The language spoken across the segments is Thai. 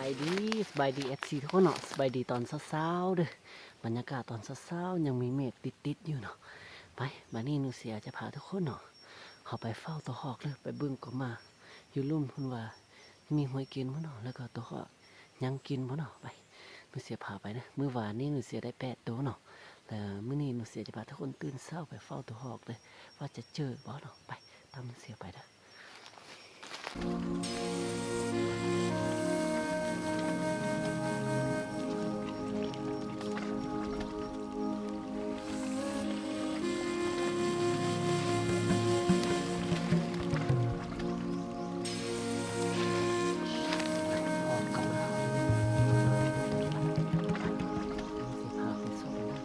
ายดีFC ทุกคนเนาะสบายดีตอนเช้าๆเด้อบรรยากาศตอนเช้าๆยังมีเมฆติดอยู่เนาะไปมานี่หนูเสียจะพาทุกคนเนาะเขาไปเฝ้าตัวหอกเลยไปเบิ่งก็มาอยู่ลุ่มพุ่นว่ามีหอยกินบ่เนาะแล้วก็ตัวหอกยังกินบ่เนาะไปหนูเสียพาไปนะเมื่อวานนี้หนูเสียได้8ตัวเนาะแต่มื้อนี้หนูเสียจะพาทุกคนตื่นเช้าไปเฝ้าตัวหอกเลยว่าจะเจอบ่เนาะไปตามหนูเสียไปเด้อ ออกก่อนสิพาไปส่งนะ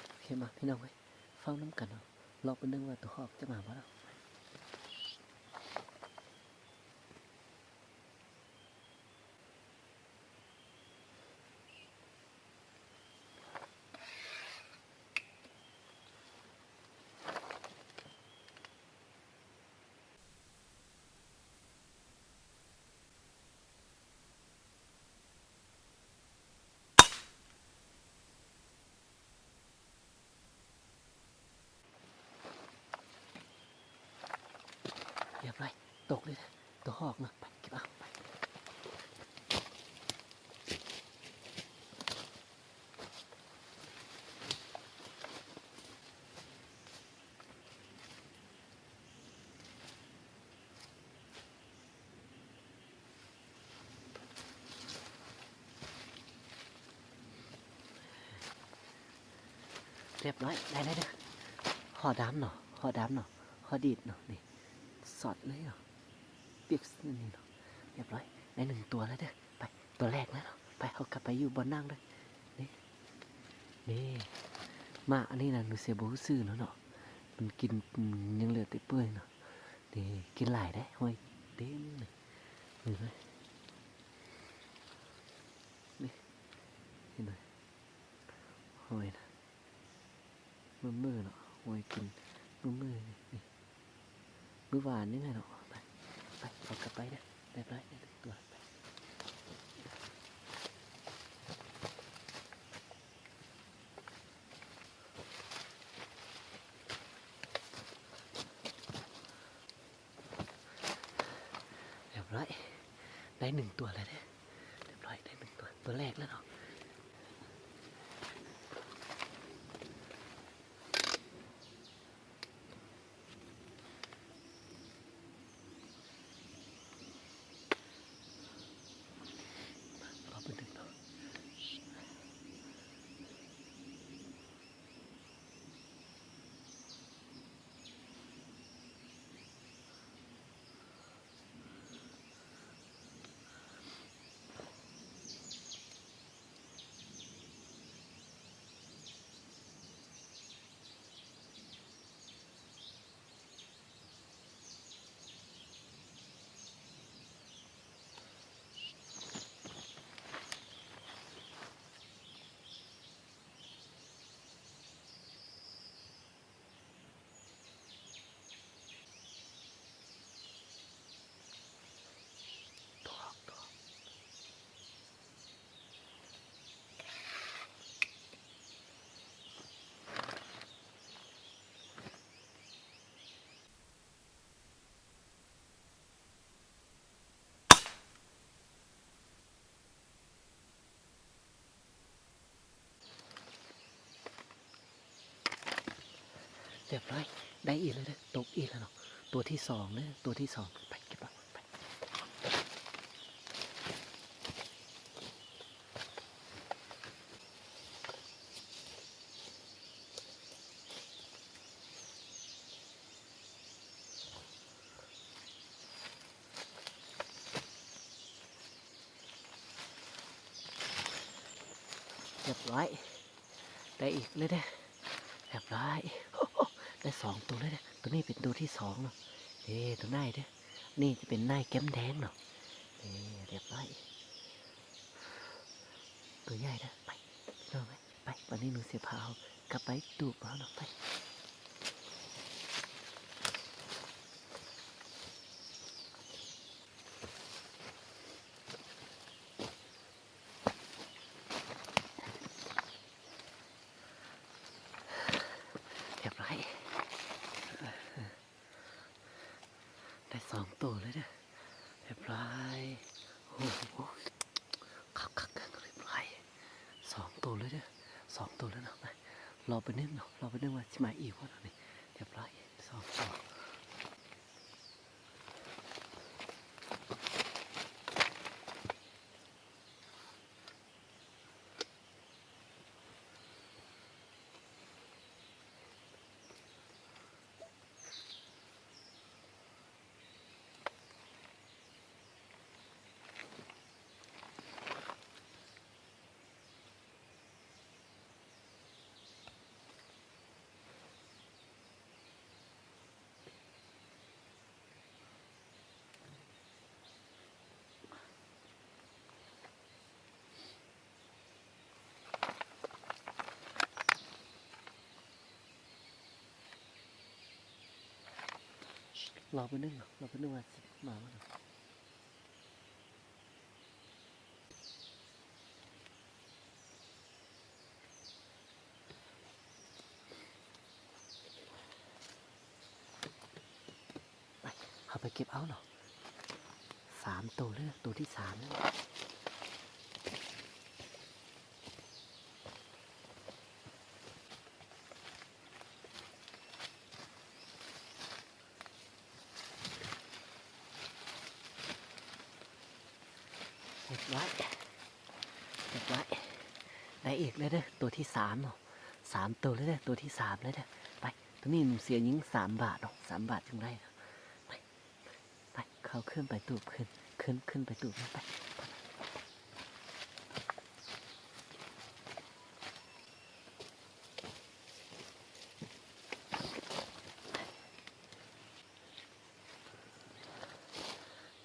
โอเคมาพี่น้องเว้ยเฝ้าน้ำกันเนาะรอเป็นเรื่องว่าตัวหอกจะมาบ่เนาะเรียบร้อยตกเลยนะตัวหอกเนาะไปเก็บเอาไปเรียบร้อยได้เด้อห่อดำเนาะห่อดำเนาะห่อดีดเนาะนี่สอดเลยเนาะเปียกนี่เนาะเรียบร้อยได้1 ตัวแล้วเด้อไปตัวแรกแล้วเนาะไปเอากลับไปอยู่บนนั่งเลยนี่นี่มาอันนี้นะหนูเสียบูซื้อเนาะมันกินยังเหลือแต่เปื่อยเนาะนี่กินหลายได้ห้อยเต็มเลยเห็นไหมนี่เห็นไหมห้อยนะมือเนาะห้อยกินมือนี่มื้อวานนี่ไงเนาะไปเอากลับไปเด้อได้ไปได้ตัวไปเรียบร้อยได้1 ตัวแล้วเด้อเรียบร้อยได้ตัวแรกแล้วเนาะรอเป็น1 ตัว รียบร้อยได้อีกแล้วเด้อตกอีกแล้วเนาะตัวที่สองเด้อตัวที่สองไปเก็บเอาไปเรียบร้อยได้อีกเลยเด้อเรียบร้อยได้สองตัวเลยเด้อตัวนี้เป็นตัวที่สองเนาะตัวหน้าเด้อนี่จะเป็นหน้าแก้มแดงเนาะเรียบร้อยตัวใหญ่เด้อไปเริ่มไหมไปวันนี้หนูเสียพาวกลับไปตูบเอาเนาะไปเรียบร้อยได้สองตัวเลยเด้อเรียบร้อยโอ้โหคักเรียบร้อยสองตัวเลยเด้อสองตัวแล้วเนาะไปรอไปนึ่งเนาะรอไปนึ่งว่าจะมาอีกว่าเนาะนี่เรียบร้อยสองตัวรอไปนึ่งเนาะรอไปนึ่งว่ามาว่าเนาะไปเอาไปเก็บเอาเนาะสามตัวเลยตัวที่สามเรียบร้อยเรียบร้อยได้อีกเลยเด้อตัวที่สามเนาะสามตัวเลยเด้อตัวที่สามเลยเด้อไปตัวนี้หนูเสียยิง3 บาทเนาะ3 บาทจึงได้ไปไปเข้าขึ้นไปตูบขึ้นไปตูบไป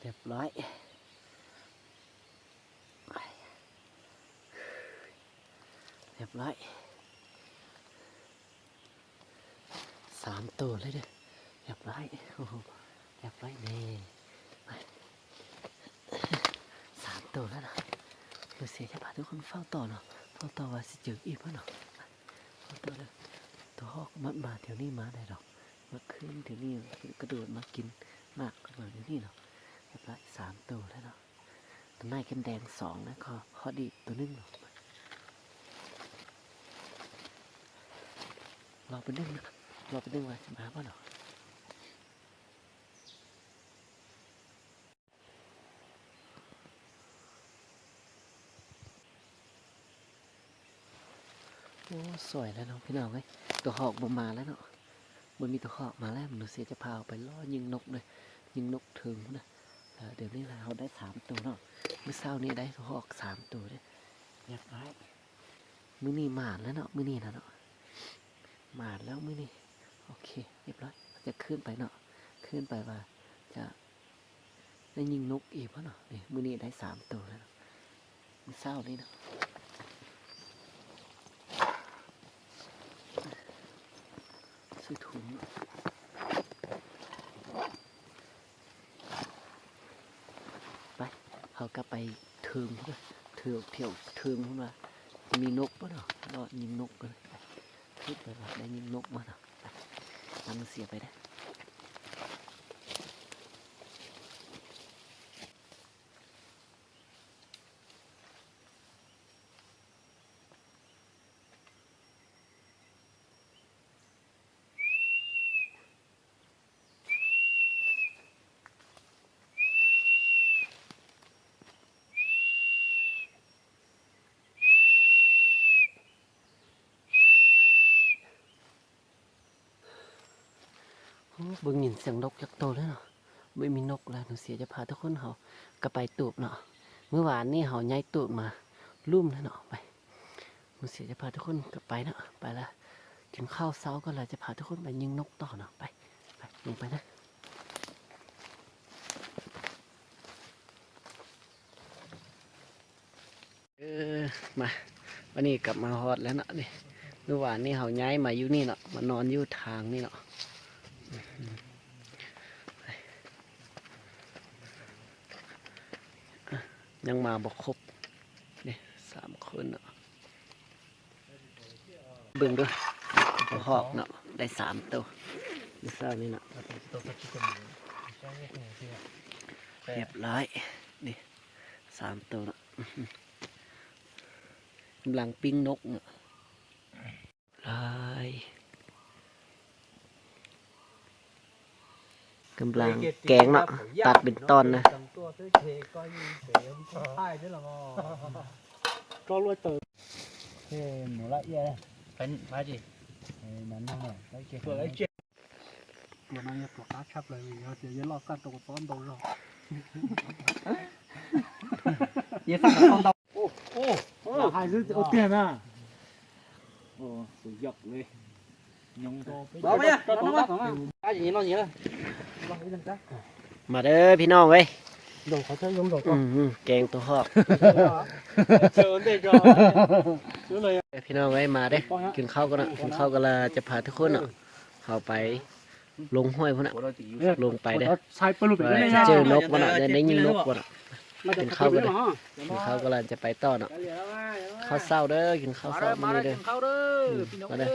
เรียบร้อยเรียบร้อยสามตัวเลยเด้อเรียบร้อยโอ้โหเรียบร้อยนี่ไปสามตัวแล้วนะเราเสียจะพาทุกคนเฝ้าต่อเนาะเฝ้าต่อว่าสิเจออีกป่ะเนาะเฝ้าต่อเลยตัวหอกมันมาแถวนี้มาได้หรอกมาขึ้นแถวนี้กระโดดมากินมากก็มาแถวนี้เนาะเรียบร้อยสามตัวแล้วเนาะตัวหน้าเข้มแดงสองนะข้อดีตัวนึงเนาะเราไปนึ่งนะเราไปนึ่งไว้มาป่ะเนาะโอ้สวยแล้วเนาะพี่น้องเอ้ยตัวหอกบ่มาแล้วเนาะมันมีตัวหอกมาแล้วมันเสียจะพาไปล่อยิงนกเลยยิงนกถึงนะเดี๋ยวนี้เราได้สามตัวเนาะเมื่อเช้านี้ได้ตัวหอกสามตัวเลยเรียบร้อยมื้อนี้หมานแล้วเนาะมื้อนี้นะเนาะหมานแล้วมื้อนี้โอเคเรียบร้อยจะขึ้นไปเนาะขึ้นไปว่าจะได้ยิงนกอีกเพราะเนาะนี่มื้อนี้ได้สามตัวแล้วมื้อเช้านี้เนาะซื้อถุงไปเขาก็ไปเทิงเที่ยวเทิงขึ้นมามีนกป่ะเนาะรอยิงนกกันขึ้นไปว่าได้ยิงนกมาเนาะทำเสียไปได้ เบิ่งยินเสียงนกจักโตแล้วเนาะไม่มีนกแล้วหนูเสียจะพาทุกคนเขากระไปตูบเนาะเมื่อวานนี่เขาย้ายตูบมาลุ่มแล้วเนาะไปหนูเสียจะพาทุกคนกลับไปเนาะไปละกินข้าวเช้าก็เลยจะพาทุกคนไปยิงนกต่อเนาะไปลงไปนะมาวันนี้กลับมาฮอดแล้วเนาะนี่เมื่อวานนี่เขาย้ายมาอยู่นี่เนาะมานอนอยู่ทางนี่เนาะยังมาบอกครบนี่3 คนเนาะเบิ่งด้วยหอกเนาะได้3 ตัวดูเศร้านี่เนาะเรียบร้อยนี่3 ตัวเนาะกำลังปิ้งนกเนาะเลยกำลังแกงเนาะตัดเป็นตอนนะก็รวยเติมเฮ้หนูละเอียดเป็นมาดินั่นน่ะไอ้เกี่ยวไอ้เกี่ยววันนั้นจะปลอกชับเลยเราจะยืนรอกันตรงต้นตรงรอยืนกันต้นตรงโอ้หายซื้อโอเคนะโอ้สุดยอดเลยยงโตบ้าไปอ่ะน้องบ้าอะไรอย่างนี้น้องอย่างนี้เลยมาเด้อพี่น้องเว้ยโดดเขาใช้ยงโดดแกงตัวหอกเจอเด็กจอเลยพี่น้องเว้ยมาเด้กินข้าวกันนะกินข้าวกันละจะพาทุกคนเนาะเข้าไปลงห้วยพุ่นน่ะลงไปเด้เจอนกพุ่นน่ะได้ยิงนกพุ่นน่ะกินข้าวกันเด้กินข้าวกันละจะไปต่อเนาะข้าวเช้าเด้อกินข้าวเช้ามื้อนี้เด้อมาเด้อ